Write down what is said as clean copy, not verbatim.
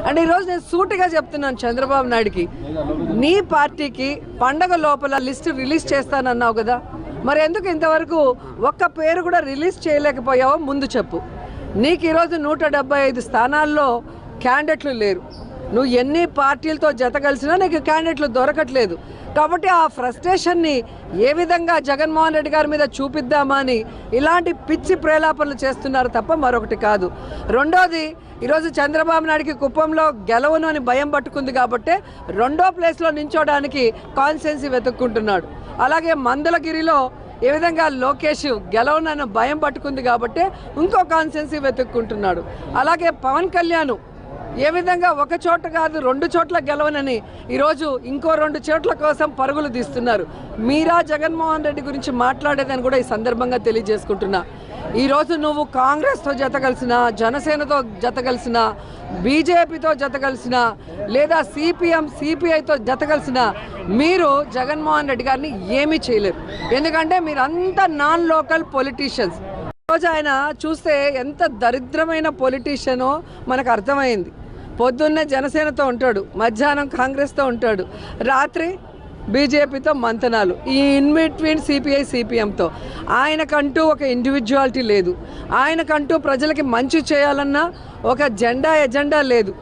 అంటే ఈరోజు నేను సూటిగా చెప్తున్నాను చంద్రబాబు నాయుడుకి, నీ పార్టీకి పండగ లోపల లిస్ట్ రిలీజ్ చేస్తానన్నావు కదా, మరి ఎందుకు ఇంతవరకు ఒక్క పేరు కూడా రిలీజ్ చేయలేకపోయావో ముందు చెప్పు. నీకు ఈరోజు 175 స్థానాల్లో క్యాండిడేట్లు లేరు. నువ్వు ఎన్ని పార్టీలతో జత కలిసినా నీకు క్యాండిడేట్లు దొరకట్లేదు. కాబట్టి ఆ ఫ్రస్ట్రేషన్ని ఏ విధంగా జగన్మోహన్ రెడ్డి గారి మీద చూపిద్దామా అని ఇలాంటి పిచ్చి ప్రేలాపనలు చేస్తున్నారు తప్ప మరొకటి కాదు. రెండోది, ఈరోజు చంద్రబాబు నాయుడికి కుప్పంలో గెలవను అని భయం పట్టుకుంది కాబట్టి 2వ ప్లేస్లో నించోడానికి కాన్స్టిట్యుయెన్సీ వెతుక్కుంటున్నాడు. అలాగే మందలగిరిలో ఏ విధంగా లోకేష్ గెలవనన్న భయం పట్టుకుంది కాబట్టి ఇంకో కాన్స్టిట్యుయెన్సీ వెతుక్కుంటున్నాడు. అలాగే పవన్ కళ్యాణ్ ఏ విధంగా ఒక చోట కాదు 2 చోట్ల గెలవనని ఈరోజు ఇంకో 2 చోట్ల కోసం పరుగులు తీస్తున్నారు. మీరా జగన్మోహన్ రెడ్డి గురించి మాట్లాడేదని కూడా ఈ సందర్భంగా తెలియజేసుకుంటున్నా. ఈరోజు నువ్వు కాంగ్రెస్తో జత కలిసినా, జనసేనతో జత కలిసినా, బీజేపీతో జత కలిసినా, లేదా సిపిఎం సిపిఐతో జత కలిసినా మీరు జగన్మోహన్ రెడ్డి గారిని ఏమీ చేయలేరు. ఎందుకంటే మీరంతా నాన్ లోకల్ పొలిటీషియన్స్. ఈరోజు ఆయన చూస్తే ఎంత దరిద్రమైన పొలిటీషియనో మనకు అర్థమైంది. పొద్దున్నే జనసేనతో ఉంటాడు, మధ్యాహ్నం కాంగ్రెస్తో ఉంటాడు, రాత్రి బీజేపీతో మంతనాలు, ఈ ఇన్బిట్వీన్ సిపిఐ సిపిఎంతో. ఆయనకంటూ ఒక ఇండివిజువాలిటీ లేదు. ఆయనకంటూ ప్రజలకి మంచి చేయాలన్న ఒక ఎజెండా లేదు.